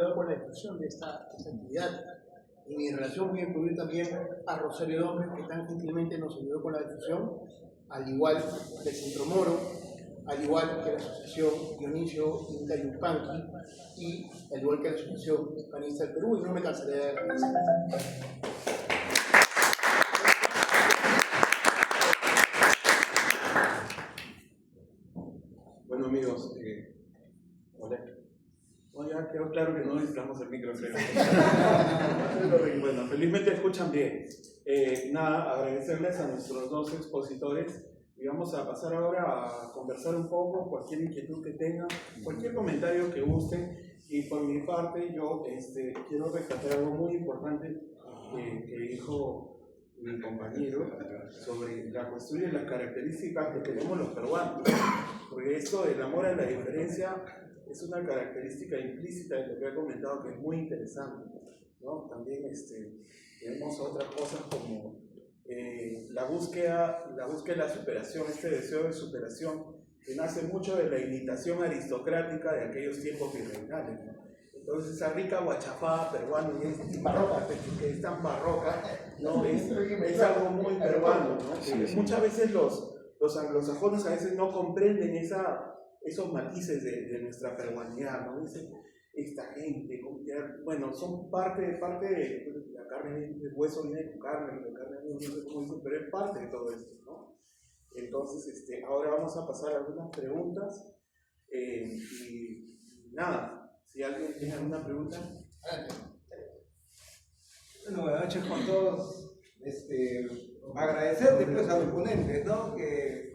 quedado con la difusión de esta actividad. En mi relación voy a incluir también a Rosario López, que tan gentilmente nos ayudó con la difusión, al igual que Centro Moro, al igual que la Asociación Dionisio Inca Yupanqui y al igual que la Asociación Hispanista del Perú, y no me cansaré de agradecer. Bueno, amigos, hola. No, ya quedó claro que no necesitamos el micro, creo. Bueno, felizmente escuchan bien. Nada, agradecerles a nuestros dos expositores y vamos a pasar ahora a conversar un poco, cualquier inquietud que tengan, cualquier comentario que gusten. Y por mi parte, yo quiero rescatar algo muy importante que dijo mi compañero sobre la cuestión y las características que tenemos los peruanos. Porque esto del amor a la diferencia es una característica implícita de lo que he comentado que es muy interesante, ¿no? También tenemos otras cosas como la búsqueda de la superación, este deseo de superación que nace mucho de la imitación aristocrática de aquellos tiempos virreinales, ¿no? Entonces esa rica guachafada peruana que es tan barroca, ¿no? es algo muy peruano, ¿no? Sí. Muchas veces los anglosajones a veces no comprenden esos matices de nuestra peruanidad, ¿no? Dicen, esta gente, bueno, son parte de la carne, el hueso viene con carne, la carne no sé cómo dicen, pero es parte de todo esto, ¿no? Entonces, ahora vamos a pasar a algunas preguntas y nada, si alguien tiene alguna pregunta. Bueno, buenas noches con todos. Agradecerle pues a los ponentes, ¿no? Que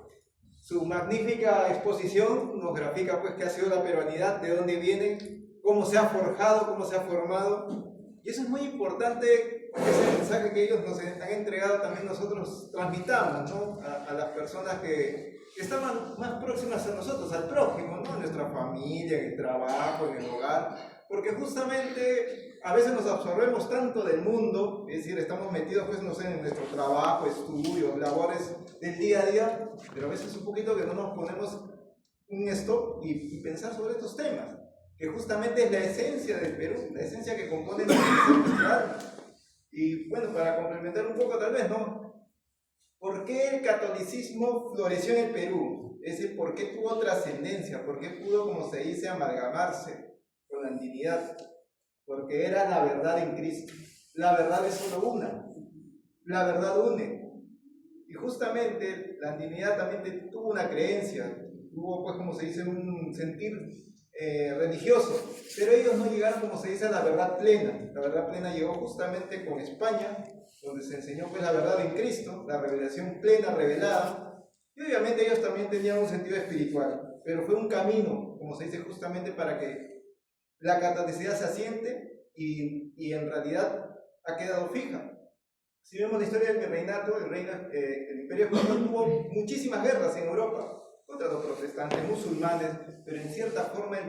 su magnífica exposición nos grafica pues qué ha sido la peruanidad, de dónde viene, cómo se ha forjado, cómo se ha formado. Y eso es muy importante, ese mensaje que ellos nos han entregado también nosotros transmitamos, ¿no? A las personas que están más próximas a nosotros, al prójimo, ¿no? En nuestra familia, en el trabajo, en el hogar. Porque justamente a veces nos absorbemos tanto del mundo, es decir, estamos metidos pues, no sé, en nuestro trabajo, estudios, labores del día a día, pero a veces un poquito que no nos ponemos un stop y pensar sobre estos temas, que justamente es la esencia del Perú, la esencia que compone nuestra alma. Y bueno, para complementar un poco tal vez, ¿no? ¿Por qué el catolicismo floreció en el Perú? Es decir, ¿por qué tuvo trascendencia? ¿Por qué pudo, como se dice, amalgamarse con la andinidad? Porque era la verdad en Cristo. La verdad es solo una. La verdad une. Y justamente la andinidad también tuvo una creencia, tuvo, pues, como se dice, un sentir religioso, pero ellos no llegaron, como se dice, a la verdad plena. La verdad plena llegó justamente con España, donde se enseñó pues la verdad en Cristo, la revelación plena, revelada, y obviamente ellos también tenían un sentido espiritual, pero fue un camino, como se dice, justamente para que la catolicidad se asiente y en realidad ha quedado fija. Si vemos la historia del virreinato, el Imperio Español tuvo muchísimas guerras en Europa, contra los protestantes, musulmanes, pero en cierta forma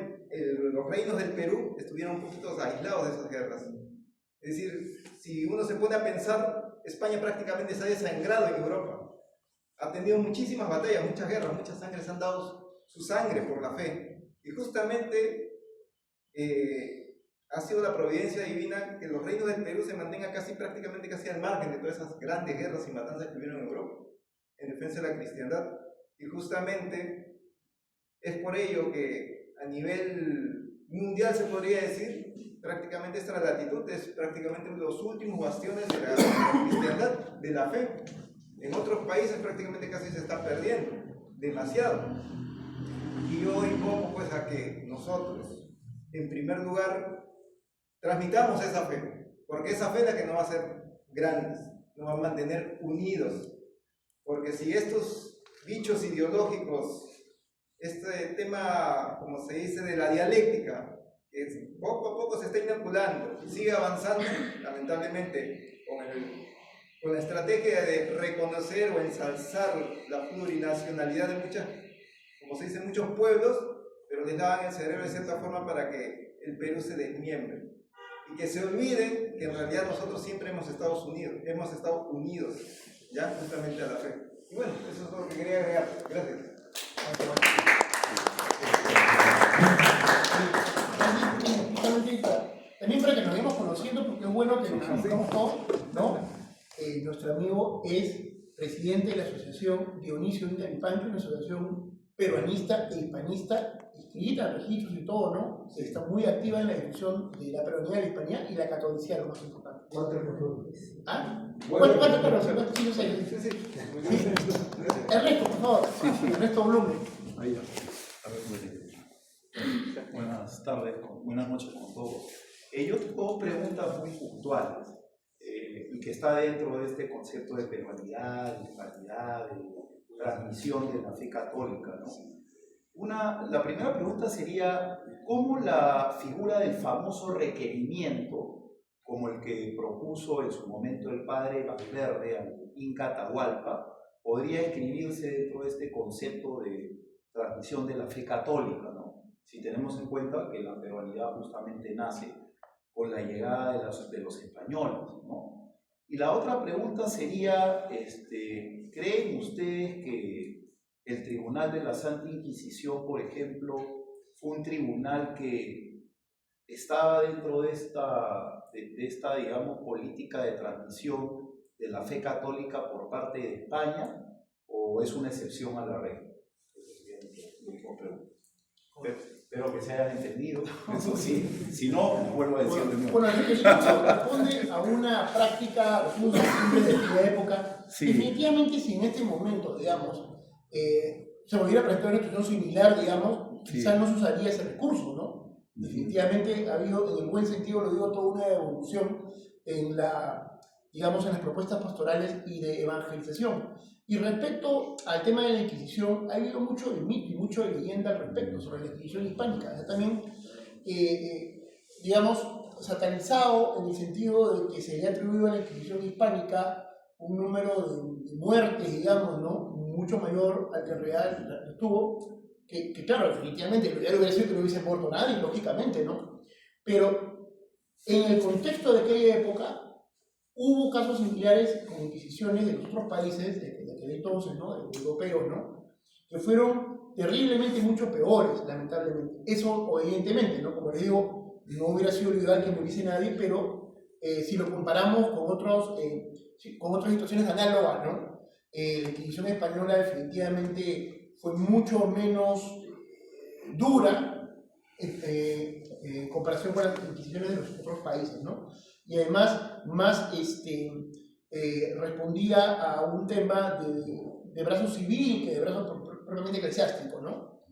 los reinos del Perú estuvieron un poquito aislados de esas guerras. Es decir, si uno se pone a pensar, España prácticamente se ha desangrado en Europa. Ha tenido muchísimas batallas, muchas guerras, muchas sangres han dado su sangre por la fe. Y justamente ha sido la providencia divina que los reinos del Perú se mantengan prácticamente casi al margen de todas esas grandes guerras y matanzas que hubieron en Europa, en defensa de la cristiandad. Y justamente es por ello que a nivel mundial se podría decir, prácticamente esta latitud es prácticamente los últimos bastiones de la cristiandad, de la fe. En otros países prácticamente casi se está perdiendo, demasiado. Y yo invoco pues a que nosotros, en primer lugar, transmitamos esa fe, porque esa fe es la que nos va a hacer grandes, nos va a mantener unidos. Porque si estos bichos ideológicos, este tema, como se dice, de la dialéctica, que poco a poco se está inoculando, sigue avanzando, lamentablemente, con la estrategia de reconocer o ensalzar la plurinacionalidad de como se dice, muchos pueblos, pero les daban el cerebro de cierta forma para que el Perú se desmiembre. Y que se olviden que en realidad nosotros siempre hemos estado unidos, ya justamente a la fe. Y bueno, eso es todo lo que quería agregar. Gracias. conociendo porque es bueno que nos conozcamos todos, ¿no? Nuestro amigo es presidente de la Asociación Dionisio Inca y Pancho, una asociación peruanista e hispanista, inscrita en registros y todo, ¿no? Está muy activa en la difusión de la peruanidad, la hispanidad y la catolicidad, lo más importante. ¿Ah? ¿Cuántos perros? Sí, sí. Ernesto, por favor. Ernesto Blumen. Ahí ya. Buenas tardes, buenas noches con todos. Yo tengo dos preguntas muy puntuales y que está dentro de este concepto de peruanidad, de hispanidad, de transmisión de la fe católica, ¿no? La primera pregunta sería, ¿cómo la figura del famoso requerimiento, como el que propuso en su momento el padre Valverde al Inca Atahualpa, podría inscribirse dentro de este concepto de transmisión de la fe católica, ¿no? Si tenemos en cuenta que la peruanidad justamente nace con la llegada de los españoles, ¿no? Y la otra pregunta sería, ¿creen ustedes que el Tribunal de la Santa Inquisición, por ejemplo, fue un tribunal que estaba dentro de esta, digamos, política de transmisión de la fe católica por parte de España, o es una excepción a la regla? Espero que se hayan entendido. Eso sí, si no, vuelvo a decir de nuevo. Bueno, eso responde a una práctica siempre de la época. Sí. Definitivamente, si en este momento, digamos, se volviera a presentar una situación similar, digamos, quizás no se usaría ese recurso, ¿no? Definitivamente ha habido, en el buen sentido lo digo, toda una evolución en digamos, en las propuestas pastorales y de evangelización. Y respecto al tema de la Inquisición, ha habido mucho de mito y mucho de leyenda al respecto sobre la Inquisición hispánica. O sea, también, digamos, satanizado en el sentido de que se le ha atribuido a la Inquisición hispánica un número de muertes, digamos, ¿no? Mucho mayor al que en realidad estuvo, que claro, definitivamente, lo ideal hubiera sido que no hubiese muerto nadie, lógicamente, ¿no? Pero en el contexto de aquella época, hubo casos similares con inquisiciones de los otros países, de aquel entonces, ¿no? De los europeos, ¿no? Que fueron terriblemente mucho peores, lamentablemente. Eso, evidentemente, ¿no? Como les digo, no hubiera sido lo ideal que muriese nadie, pero si lo comparamos con otras situaciones análogas, ¿no? La Inquisición española definitivamente fue mucho menos dura en comparación con las inquisiciones de los otros países, ¿no? Y además más respondía a un tema de brazo civil que de brazo propiamente eclesiástico, ¿no?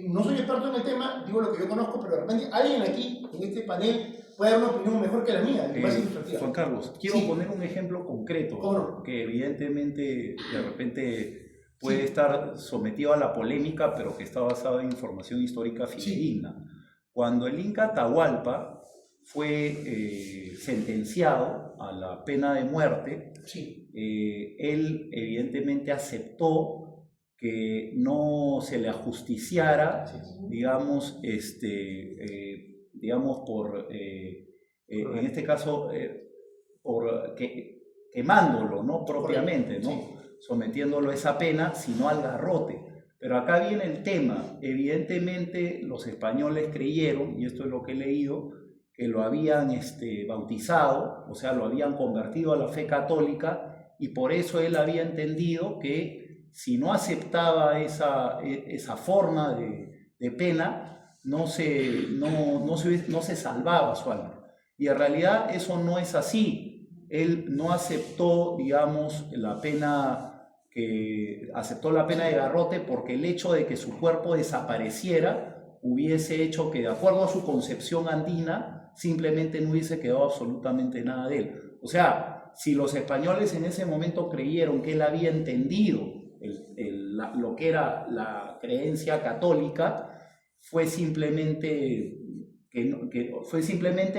No soy experto en el tema, digo lo que yo conozco, pero de repente alguien aquí, en este panel, puede dar una opinión mejor que la mía, más ilustrativa. Juan Carlos, quiero poner un ejemplo concreto, ¿no? Que evidentemente de repente puede estar sometido a la polémica, pero que está basado en información histórica fidedigna. Cuando el Inca Atahualpa fue sentenciado a la pena de muerte, él evidentemente aceptó que no se le ajusticiara, digamos, en este caso, quemándolo, ¿no? Propiamente, ¿no? Sometiéndolo a esa pena, sino al garrote. Pero acá viene el tema. Evidentemente los españoles creyeron, y esto es lo que he leído, que lo habían bautizado, o sea, lo habían convertido a la fe católica, y por eso él había entendido que si no aceptaba esa forma de pena, no se salvaba su alma. Y en realidad eso no es así. Él no aceptó, digamos, aceptó la pena de garrote porque el hecho de que su cuerpo desapareciera hubiese hecho que, de acuerdo a su concepción andina, simplemente no hubiese quedado absolutamente nada de él. O sea, si los españoles en ese momento creyeron que él había entendido lo que era la creencia católica, fue simplemente,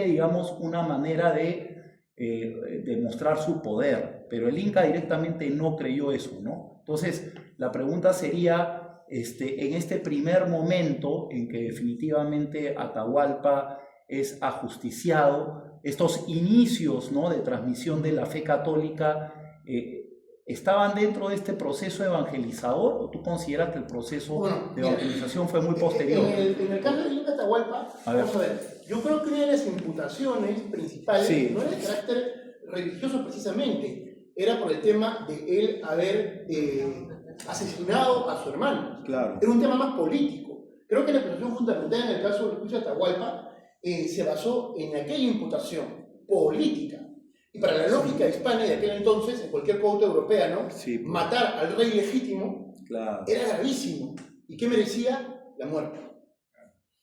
digamos, una manera de demostrar su poder, pero el Inca directamente no creyó eso, ¿no? Entonces, la pregunta sería, en este primer momento en que definitivamente Atahualpa es ajusticiado, estos inicios, ¿no?, de transmisión de la fe católica, ¿estaban dentro de este proceso evangelizador o tú consideras que el proceso de evangelización fue muy posterior? En el caso del Inca Atahualpa, vamos a ver, yo creo que una de las imputaciones principales Sí. no era de carácter religioso precisamente, era por el tema de él haber asesinado a su hermano. Claro. Era un tema más político. Creo que la acusación fundamental en el caso del juicio de Atahualpa se basó en aquella imputación política. Y para la lógica hispana de aquel entonces, en cualquier corte europea, ¿no? Sí, pues. Matar al rey legítimo Claro. era gravísimo. ¿Y qué merecía? La muerte.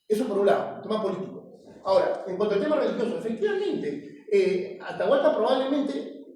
Eso por un lado, tema político. Ahora, en cuanto al tema religioso, efectivamente, Atahualpa probablemente,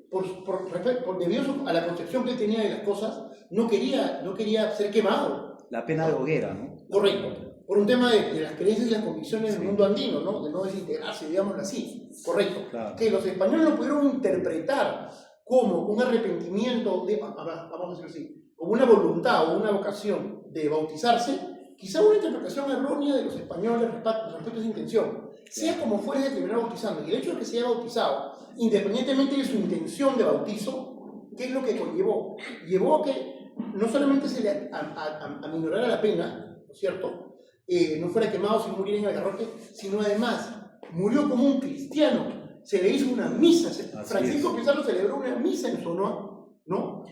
debido a la concepción que él tenía de las cosas, no quería ser quemado. La pena de hoguera, ¿no? Correcto. Por un tema de las creencias y las convicciones del mundo andino, ¿no? De no desintegrarse, digámoslo así. Correcto. Claro. Que los españoles lo pudieron interpretar como un arrepentimiento, vamos a decirlo así, como una voluntad o una vocación de bautizarse, quizá una interpretación errónea de los españoles respecto a esa intención. Sea como fuere de terminar bautizando, y el hecho de que se haya bautizado, independientemente de su intención de bautizo, ¿qué es lo que conllevó? Llevó a que no solamente se le aminorara la pena, ¿no es cierto? No fuera quemado si muriera en el garrote, sino además murió como un cristiano. Se le hizo una misa, Francisco Pizarro celebró una misa en su honor, ¿no?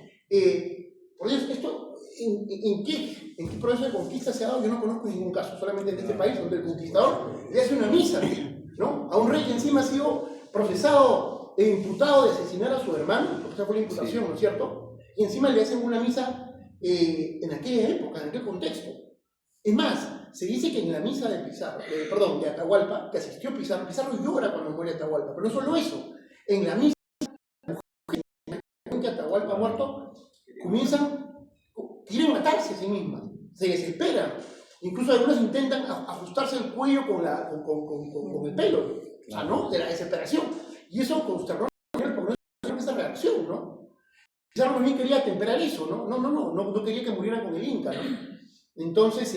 Por eso, esto, ¿en qué proceso de conquista se ha dado? Yo no conozco ningún caso, solamente en este país, donde el conquistador le hace una misa, ¿no? A un rey que encima ha sido procesado e imputado de asesinar a su hermano, porque esa fue la imputación, ¿no es cierto? Y encima le hacen una misa en aquella época, en aquel contexto. Es más, se dice que en la misa de de Atahualpa, que asistió Pizarro llora cuando muere Atahualpa, pero no solo eso, en la misa que Atahualpa ha muerto, quieren matarse a sí mismas, se desesperan, incluso algunos intentan ajustarse el cuello con el pelo, o sea, ¿no? De la desesperación, y eso consternó esa reacción, ¿no? Pizarro también quería temperar eso, no quería que muriera con el Inca, ¿no? Entonces,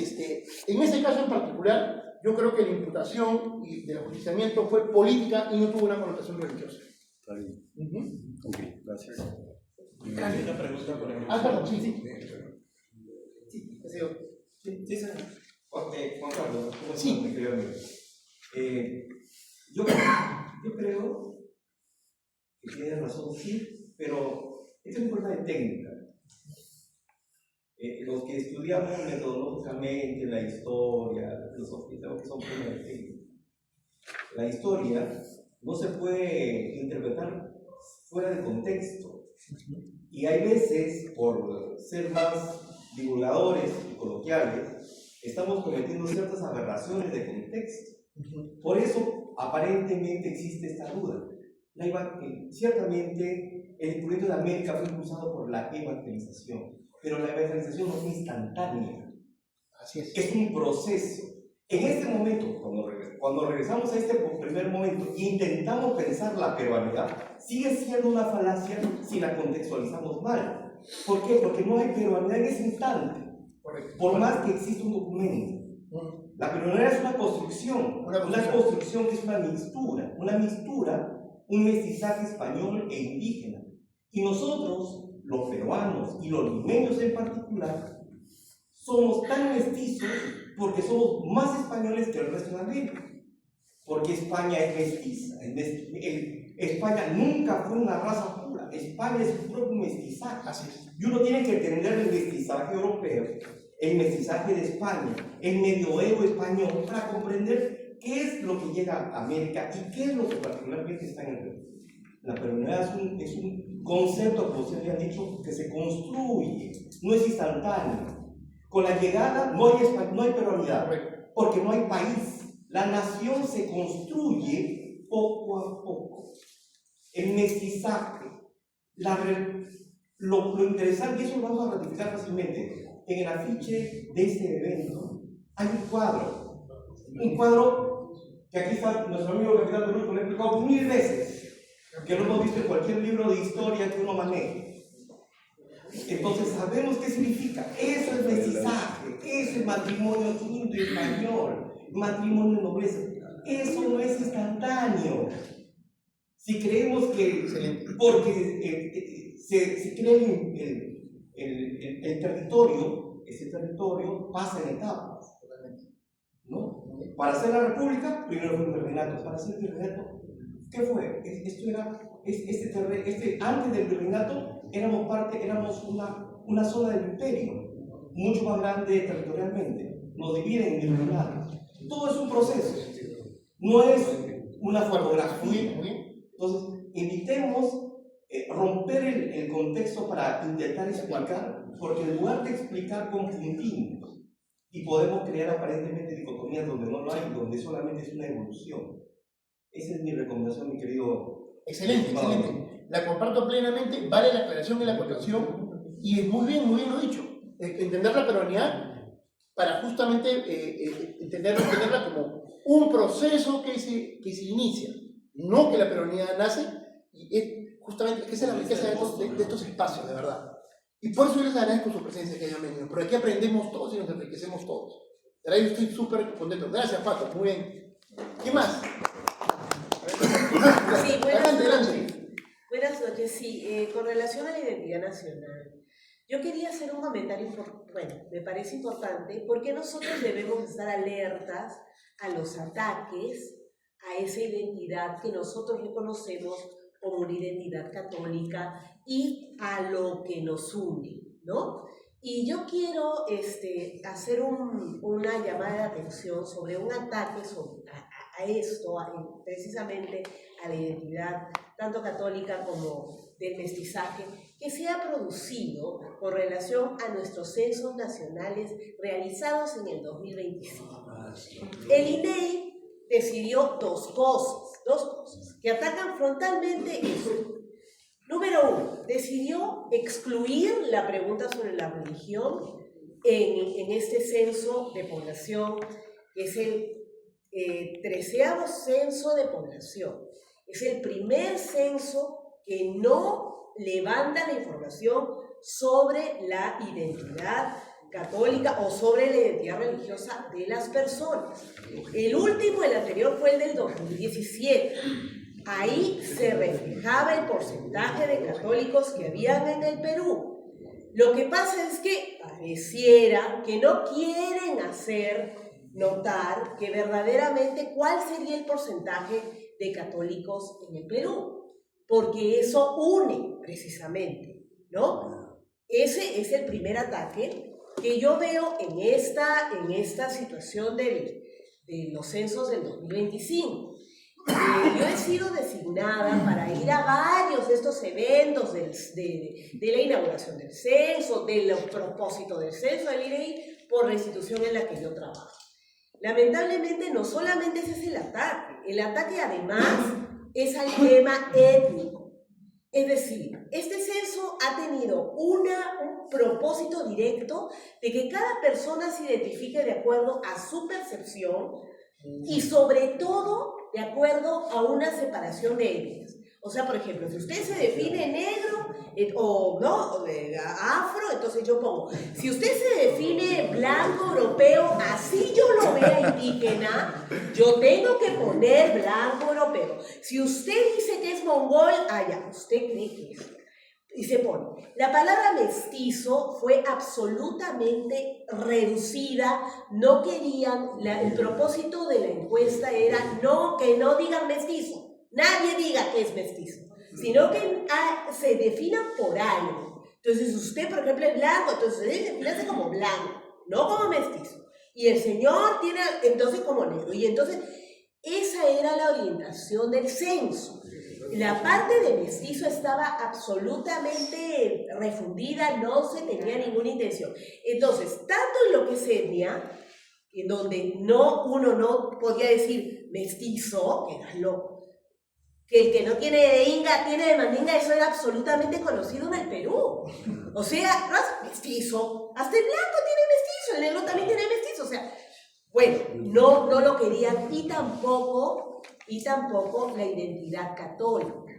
en ese caso en particular, yo creo que la imputación del ajusticiamiento fue política y no tuvo una connotación religiosa. Está bien. Ok, gracias. Hay una pregunta por ejemplo. Perdón, sí. Sí, señor. Juan Carlos, ¿cómo estás, Sí. mi querido amigo? Yo creo que tienes razón, sí, pero esto es un problema de técnica. Los que estudiamos metodológicamente la historia, la filosofía, creo que son problemas de técnica. La historia no se puede interpretar fuera de contexto. Y hay veces, por ser más divulgadores y coloquiales, estamos cometiendo ciertas aberraciones de contexto. Por eso, aparentemente, existe esta duda. Ciertamente, el descubrimiento de América fue impulsado por la evangelización, pero la evangelización no fue instantánea. Así es. Es un proceso. En este momento, cuando regresamos a este primer momento e intentamos pensar la peruanidad, sigue siendo una falacia si la contextualizamos mal. ¿Por qué? Porque no hay peruanidad en ese instante. Correcto. Por más que exista un documento. La peruanidad es una construcción. Una construcción que es una mistura, un mestizaje español e indígena. Y nosotros, los peruanos y los limeños en particular, somos tan mestizos porque somos más españoles que el resto de América. Porque España es mestiza. España nunca fue una raza pura. España es su propio mestizaje. Así es. Y uno tiene que entender el mestizaje europeo, el mestizaje de España, el medioevo español, para comprender qué es lo que llega a América y qué es lo que particularmente está en el Perú. La peruanidad es un concepto, como ustedes habían dicho, que se construye, no es instantáneo. Con la llegada no hay peruanidad, porque no hay país. La nación se construye poco a poco. El mestizaje, lo interesante, y eso lo vamos a ratificar fácilmente, en el afiche de este evento hay un cuadro que aquí está nuestro amigo Capitán Perú, lo he explicado 1000 veces, que lo hemos visto en cualquier libro de historia que uno maneje. Entonces sabemos qué significa. Eso es mestizaje, eso es matrimonio quinto español, matrimonio de nobleza. Eso no es instantáneo. Si creemos que, porque se crea el territorio, ese territorio pasa en etapas, ¿no? para hacer la república, primero fue el virreinato. Para hacer el virreinato, ¿qué fue? Esto era, antes del virreinato, éramos una zona del imperio, mucho más grande territorialmente. Nos dividen en virreinato. Todo es un proceso, no es una fotografía. Entonces, evitemos romper el contexto para intentar explicar, porque en lugar de explicar confundimos y podemos crear aparentemente dicotomías donde no lo hay, donde solamente es una evolución. Esa es mi recomendación, mi querido. Excelente, excelente. La comparto plenamente, vale la aclaración y la acotación, y es muy bien lo dicho. Entender la peruanidad para justamente entenderla como un proceso que se inicia, no que la peruanidad nace, y es justamente que esa es la riqueza de estos espacios, de verdad. Y por eso yo les agradezco su presencia que hayan venido, porque aquí aprendemos todos y nos enriquecemos todos. De verdad, yo estoy súper contento. Gracias, Paco, muy bien. ¿Qué más? Sí, adelante. Buenas noches, sí, con relación a la identidad nacional, yo quería hacer un comentario, me parece importante, porque nosotros debemos estar alertas a los ataques a esa identidad que nosotros reconocemos como una identidad católica y a lo que nos une, ¿no? Y yo quiero hacer una llamada de atención sobre un ataque a esto, precisamente a la identidad tanto católica como del mestizaje, que se ha producido con relación a nuestros censos nacionales realizados en el 2025. El INEI decidió dos cosas que atacan frontalmente eso. Número uno, decidió excluir la pregunta sobre la religión en este censo de población, que es el 13º censo de población. Es el primer censo que no levanta la información sobre la identidad católica o sobre la identidad religiosa de las personas. El último, el anterior, fue el del 2017. Ahí se reflejaba el porcentaje de católicos que habían en el Perú. Lo que pasa es que pareciera que no quieren hacer notar que verdaderamente cuál sería el porcentaje de católicos en el Perú, porque eso une precisamente, ¿no? Ese es el primer ataque que yo veo en esta situación de los censos del 2025. Yo he sido designada para ir a varios de estos eventos de la inauguración del censo, del propósito del censo del INEI, por la institución en la que yo trabajo. Lamentablemente no solamente ese es el ataque además es al tema étnico. Es decir, este censo ha tenido un propósito directo de que cada persona se identifique de acuerdo a su percepción y sobre todo de acuerdo a una separación de etnias. O sea, por ejemplo, si usted se define negro o no, afro, entonces yo pongo, si usted se define blanco, europeo, así yo lo vea indígena, yo tengo que poner blanco, europeo. Si usted dice que es mongol, ya, usted cree que es. Y se pone. La palabra mestizo fue absolutamente reducida, no querían, el propósito de la encuesta era que no digan mestizo. Nadie diga que es mestizo, sino que se definan por algo. Entonces, usted, por ejemplo, es blanco, entonces usted define como blanco, no como mestizo. Y el señor tiene, entonces, como negro. Y entonces, esa era la orientación del censo. La parte de mestizo estaba absolutamente refundida, no se tenía ninguna intención. Entonces, tanto en lo que es etnia, en donde uno no podía decir mestizo, que era loco, que el que no tiene de inga tiene de mandinga, eso era absolutamente conocido en el Perú. O sea, no es mestizo, hasta el blanco tiene mestizo, el negro también tiene mestizo, o sea, bueno, no lo querían y tampoco la identidad católica.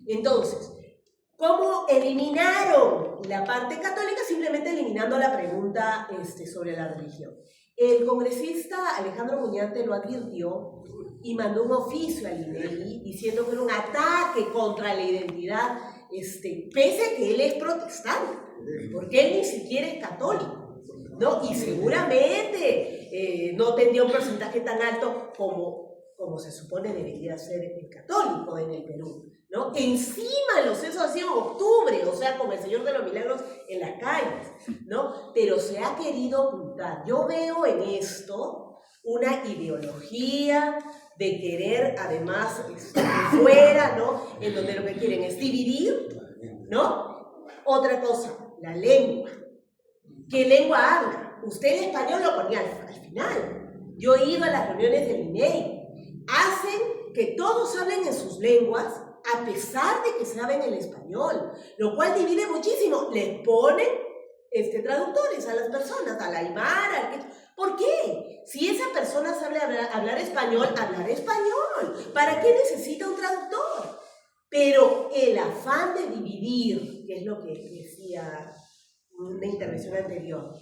Entonces, ¿cómo eliminaron la parte católica? Simplemente eliminando la pregunta sobre la religión. El congresista Alejandro Muñante lo advirtió y mandó un oficio al INEI diciendo que era un ataque contra la identidad, pese a que él es protestante, porque él ni siquiera es católico, ¿no? Y seguramente no tendría un porcentaje tan alto como se supone debería ser el católico en el Perú, ¿no? Encima los censos hacían en octubre, o sea, como el Señor de los Milagros en las calles, ¿no? Pero se ha querido ocultar. Yo veo en esto una ideología de querer, además, fuera, ¿no? En donde lo que quieren es dividir, ¿no? Otra cosa, la lengua. ¿Qué lengua habla? Usted el español lo ponía al final. Yo he ido a las reuniones del INEI. Hacen que todos hablen en sus lenguas, a pesar de que saben el español, lo cual divide muchísimo. Les ponen traductores a las personas, al aymara, ¿por qué? Si esa persona sabe hablar español, hablar español. ¿Para qué necesita un traductor? Pero el afán de dividir, que es lo que decía una intervención anterior,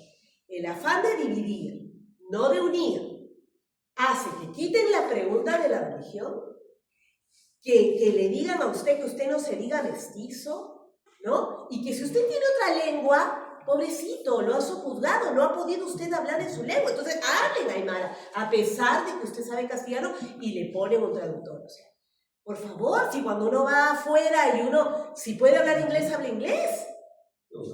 el afán de dividir, no de unir, hace que quiten la pregunta de la religión, que le digan a usted que usted no se diga mestizo, ¿no? Y que si usted tiene otra lengua, pobrecito, lo ha sojuzgado, no ha podido usted hablar en su lengua, entonces hablen aymara, a pesar de que usted sabe castellano, y le ponen un traductor. O sea, por favor, si cuando uno va afuera y uno, si puede hablar inglés, habla inglés.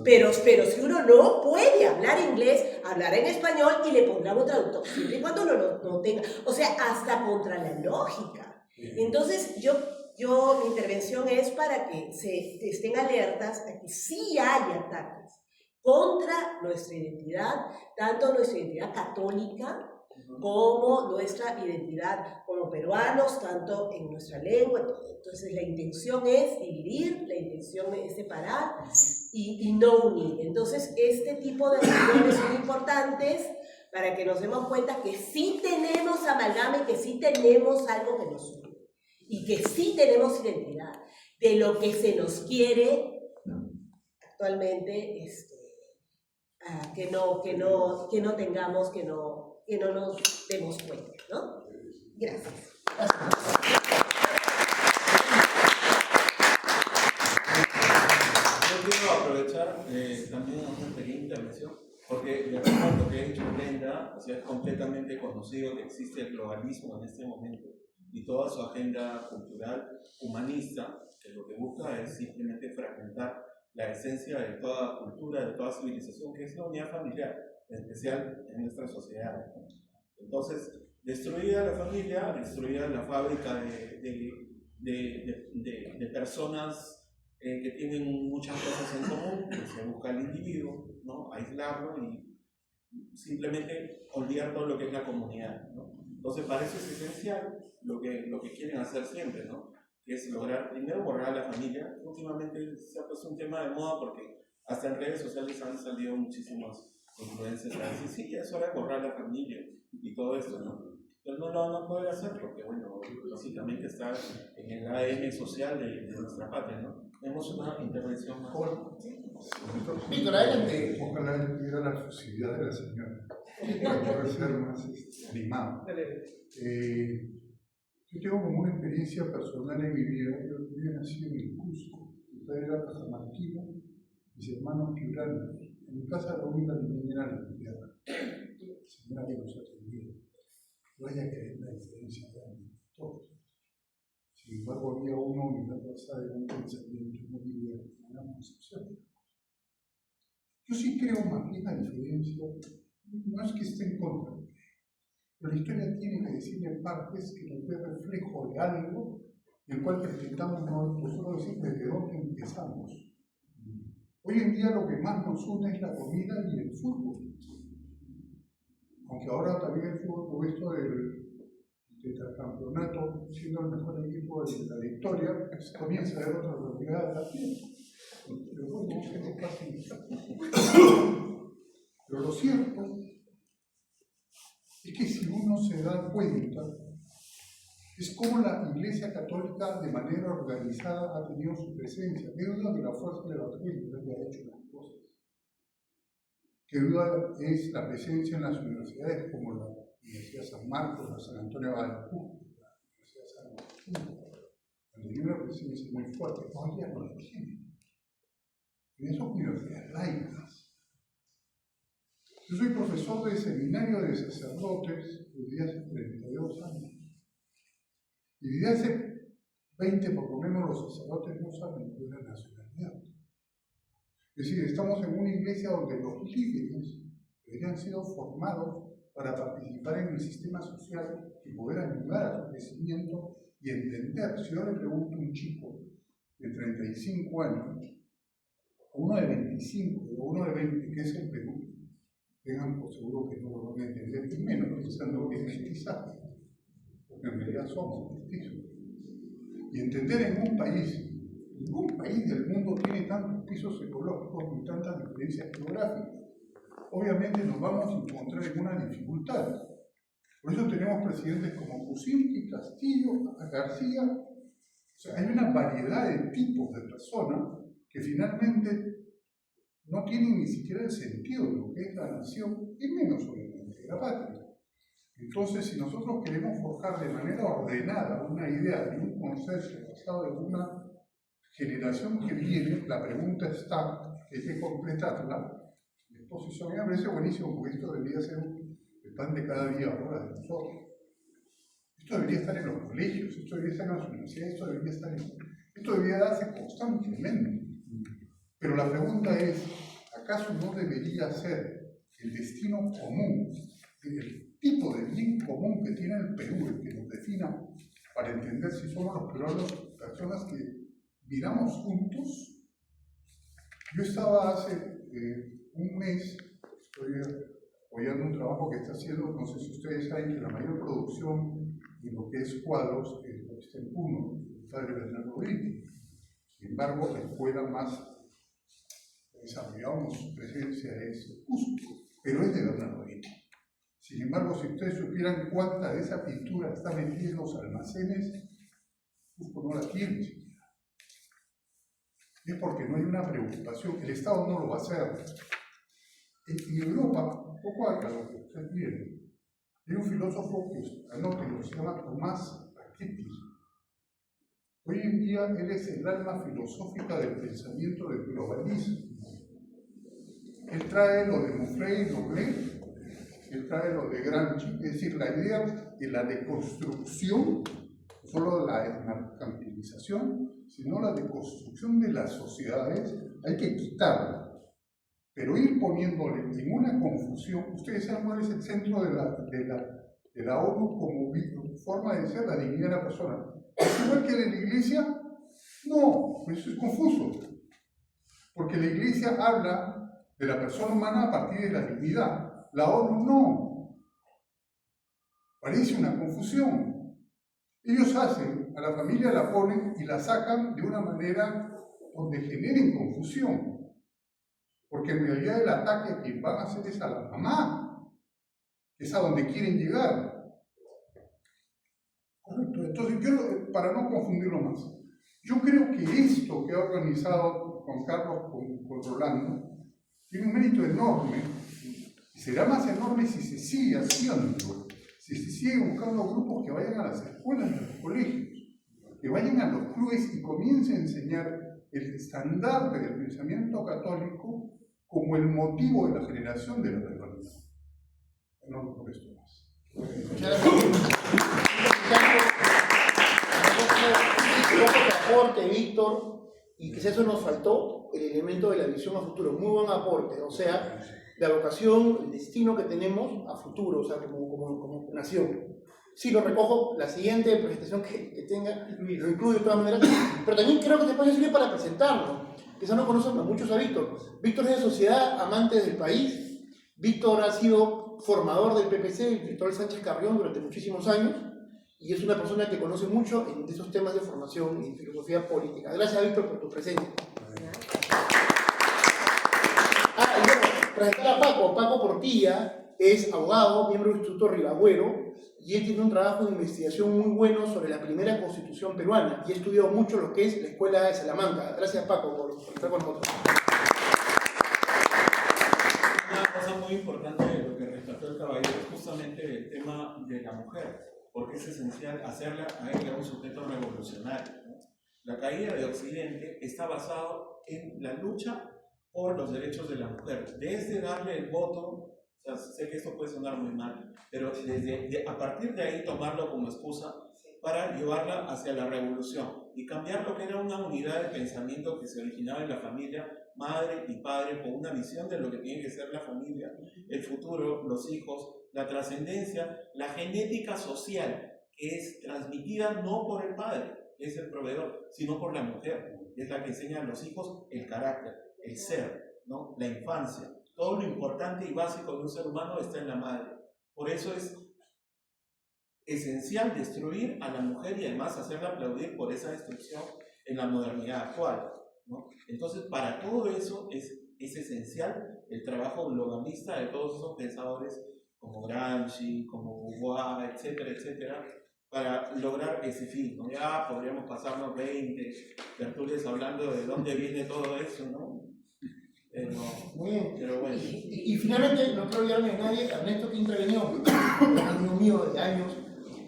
Pero si uno no puede hablar inglés, hablará en español y le pondrán un traductor, siempre y cuando no tenga, o sea, hasta contra la lógica. Entonces, mi intervención es para que se estén alertas a que sí hay ataques contra nuestra identidad, tanto nuestra identidad católica como nuestra identidad como peruanos, tanto en nuestra lengua. Entonces la intención es dividir, la intención es separar y no unir. Entonces este tipo de reuniones son importantes para que nos demos cuenta que sí tenemos amalgama y que sí tenemos algo que nos une y que sí tenemos identidad. De lo que se nos quiere actualmente, que no tengamos, que no nos demos cuenta, ¿no? Gracias. Yo quiero aprovechar también una pequeña intervención, porque de acuerdo lo que ha dicho Brenda, o sea, es completamente conocido que existe el globalismo en este momento y toda su agenda cultural humanista, que lo que busca es simplemente fragmentar la esencia de toda cultura, de toda civilización, que es la unidad familiar, en especial en nuestra sociedad. Entonces, destruida la familia, destruida la fábrica de personas que tienen muchas cosas en común, que se busca al individuo, ¿no? Aislarlo y simplemente olvidar todo lo que es la comunidad, ¿no? Entonces, para eso es esencial lo que quieren hacer siempre, ¿no? Que es lograr primero borrar a la familia. Últimamente se ha puesto un tema de moda porque hasta en redes sociales han salido muchísimas influencias a decir, sí, ya es hora de borrar a la familia y todo esto, ¿no? Pero no lo van a poder hacer porque, bueno, básicamente está en el ADN social de nuestra patria, ¿no? Tenemos una intervención más. Víctor, adelante. Ojalá tuviera la fusividad de la señora para poder ser más animado. Yo tengo como una experiencia personal en mi vida. Yo nací en el Cusco, mi padre era cajamarquino, mis hermanos piuranos. En mi casa la única niña era la tierra. La señora que nos atendía. Vaya que hay una diferencia grande, todos. Sin embargo, había una unidad basada en un pensamiento muy en una concepción. Yo sí creo más bien la diferencia, no es que esté en contra, pero la historia tiene que decirle partes que nos dé reflejo de algo en el cual pretendamos nosotros decir desde dónde empezamos. Hoy en día lo que más nos une es la comida y el fútbol. Aunque ahora también el fútbol, por esto del tetracampeonato, siendo el mejor equipo de la victoria, pues comienza a haber otra realidad también. Pero bueno, es que no pasa nada. Pero lo cierto es que si uno se da cuenta, es como la Iglesia Católica de manera organizada ha tenido su presencia. ¿Qué duda de la fuerza de la Iglesia que ha hecho las cosas? ¿Qué duda es la presencia en las universidades como la Universidad San Marcos, la San Antonio de Guadalupe, la Universidad San Agustín? Donde tiene una presencia muy fuerte, hoy ya no la tiene. En esas universidades laicas. Yo soy profesor de seminario de sacerdotes desde hace 32 años. Y desde hace 20 por lo menos los sacerdotes no saben cuál es la nacionalidad. Es decir, estamos en una iglesia donde los líderes habían sido formados para participar en el sistema social y poder ayudar a su crecimiento y entender. Si yo le pregunto a un chico de 35 años, a uno de 25 o uno de 20, ¿qué es el Perú? Tengan por seguro que no lo van a entender, y menos pensando que es mestizaje, porque en realidad somos mestizos. Y entender en un país, ningún país del mundo tiene tantos pisos ecológicos ni tantas diferencias geográficas. Obviamente nos vamos a encontrar en una dificultad. Por eso tenemos presidentes como Kuczynski, Castillo, García. O sea, hay una variedad de tipos de personas que finalmente no tienen ni siquiera el sentido de lo que es la nación, y menos obviamente la patria. Entonces, si nosotros queremos forjar de manera ordenada una idea y un consenso basado en una generación que viene, la pregunta está, que hay que completarla. La exposición me parece buenísimo, porque esto debería ser el pan de cada día ahora de nosotros. Esto debería estar en los colegios, esto debería estar en las universidades, esto debería darse constantemente. Pero la pregunta es, ¿acaso no debería ser el destino común, el tipo de bien común que tiene el Perú, el que nos defina para entender si somos los peruanos personas que viramos juntos? Yo estaba hace un mes, estoy apoyando un trabajo que está haciendo, no sé si ustedes saben que la mayor producción en lo que es cuadros está en Puno, el padre Bernardo Brito. Sin embargo, la escuela más desarrollamos presencia es Cusco, pero es de Bernardo Brito. Sin embargo, si ustedes supieran cuánta de esa pintura está metida en los almacenes, Cusco no la tiene siquiera. Es porque no hay una preocupación, el Estado no lo va a hacer. En Europa, poco acá, lo que ustedes miren, hay un filósofo que se llama Tomás Piketty. Hoy en día él es el alma filosófica del pensamiento del globalismo. Él trae lo de Moufley y Noblet, él trae lo de Gramsci, es decir, la idea de la deconstrucción, no solo la mercantilización, sino la deconstrucción de las sociedades, hay que quitarla. Pero ir poniéndole en una confusión, ustedes saben cuál es el centro de la ONU como forma de ser, la dignidad de la persona. ¿Es igual que de la Iglesia? No, eso es confuso. Porque la Iglesia habla de la persona humana a partir de la dignidad. La ONU no. Parece una confusión. Ellos hacen, a la familia la ponen y la sacan de una manera donde generen confusión. Porque en realidad el ataque a quien van a hacer es a la mamá, que es a donde quieren llegar. Correcto. Entonces, yo, para no confundirlo más, yo creo que esto que ha organizado Juan Carlos con Rolando tiene un mérito enorme, y será más enorme si se sigue haciendo, si se sigue buscando grupos que vayan a las escuelas y a los colegios, que vayan a los clubes y comiencen a enseñar el estandarte del pensamiento católico como el motivo de la generación de la peruanidad. No por esto más. Aporte, Víctor, y quizás eso nos faltó, el elemento de la visión a futuro. Muy buen aporte, o sea, la vocación, el destino que tenemos a futuro, o sea, como nación. Sí, lo recojo, la siguiente presentación que tenga, lo incluyo de todas maneras, pero también creo que este espacio sirve para presentarlo. Quizás no conocen muchos a Víctor. Víctor es de sociedad, amante del país. Víctor ha sido formador del PPC, el Cristóbal Sánchez Carrión, durante muchísimos años, y es una persona que conoce mucho de esos temas de formación y filosofía política. Gracias, Víctor, por tu presencia. Y bueno, presentar a Paco. Paco Portilla es abogado, miembro del Instituto Ribagüero, y él tiene un trabajo de investigación muy bueno sobre la primera constitución peruana, y ha estudiado mucho lo que es la Escuela de Salamanca. Gracias, Paco, por estar con nosotros. Una cosa muy importante de lo que rescató el caballero es justamente el tema de la mujer, porque es esencial hacerla a ella un sujeto revolucionario, ¿no? La caída de Occidente está basado en la lucha por los derechos de la mujer, desde darle el voto O sea, sé que esto puede sonar muy mal, pero a partir de ahí tomarlo como excusa para llevarla hacia la revolución y cambiar lo que era una unidad de pensamiento que se originaba en la familia, madre y padre, con una visión de lo que tiene que ser la familia, el futuro, los hijos, la trascendencia, la genética social, que es transmitida no por el padre, que es el proveedor, sino por la mujer, que es la que enseña a los hijos el carácter, el ser, ¿no? La infancia. Todo lo importante y básico de un ser humano está en la madre. Por eso es esencial destruir a la mujer y además hacerla aplaudir por esa destrucción en la modernidad actual, ¿no? Entonces, para todo eso es esencial el trabajo globalista de todos esos pensadores como Gramsci, como Beauvoir, etcétera, etcétera, para lograr ese fin, ¿no? Ya podríamos pasarnos 20 tertulias hablando de dónde viene todo eso, ¿no? Muy bien. Pero bueno. Y finalmente, no quiero olvidarme de nadie, Ernesto que intervenió, un amigo mío de años.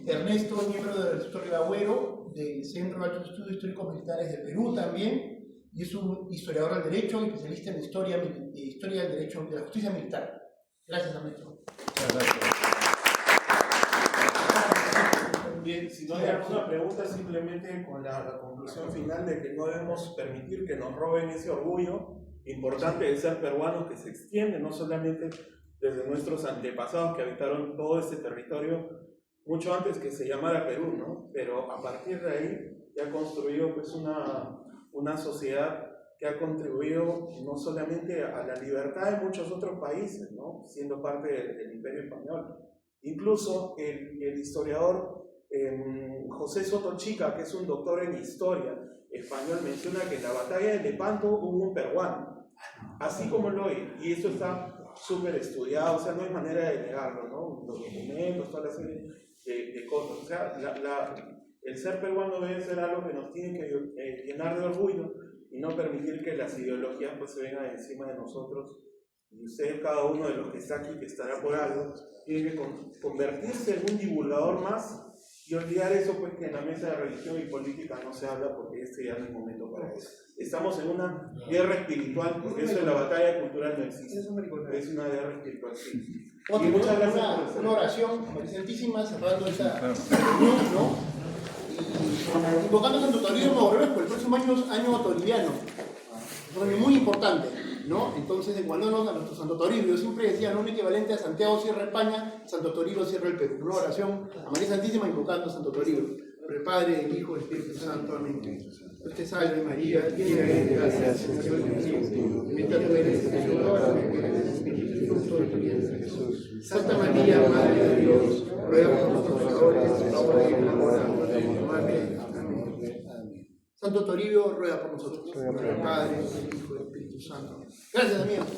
Ernesto es miembro del Instituto Rivagüero, del Centro de Altos Estudios Históricos Militares de Perú también, y es un historiador del derecho, especialista en historia del derecho, de la justicia militar. Gracias, Ernesto. Bien, si no hay alguna pregunta, simplemente con la conclusión final de que no debemos permitir que nos roben ese orgullo importante de ser peruanos, que se extiende no solamente desde nuestros antepasados que habitaron todo este territorio mucho antes que se llamara Perú, ¿no? Pero a partir de ahí ya ha construido pues una sociedad que ha contribuido no solamente a la libertad de muchos otros países, ¿no? Siendo parte del Imperio Español. Incluso el historiador José Soto Chica, que es un doctor en historia español, menciona que en la batalla de Lepanto hubo un peruano, así como lo oye, y eso está súper estudiado, o sea, no hay manera de negarlo, ¿no? Los documentos, toda la serie de cosas, o sea, el ser peruano debe ser algo que nos tiene que llenar de orgullo y no permitir que las ideologías pues se vengan encima de nosotros. Y usted, cada uno de los que está aquí, que estará por algo, tiene que convertirse en un divulgador más y olvidar eso, pues que en la mesa de religión y política no se habla, porque ya no es momento para eso. Estamos en una guerra espiritual, porque eso en la batalla cultural no existe. Es una guerra espiritual, sí. Y muchas gracias. Una oración, María Santísima, cerrando esta reunión, ¿no? Y invocando a Santo Toribio Mogrovejo, el próximo año toribiano. Es un año muy importante, ¿no? Entonces, encuadrándonos a nuestro Santo Toribio, yo siempre decía, no un equivalente a Santiago cierra España, Santo Toribio cierra el Perú. Una oración a María Santísima invocando a Santo Toribio. Por el Padre, el Hijo, el Espíritu Santo. Amén. Dios te salve María, llena de gracia, el Señor es contigo. Bendita tú eres entre todas las mujeres, bendito es el fruto de tu vientre, Jesús. Santa María, Madre de Dios, ruega por nosotros pecadores, ahora y en la hora de nuestra muerte. Amén. Santo Toribio, ruega por nosotros. Por el Padre, el Hijo y el Espíritu Santo. Gracias, amigos.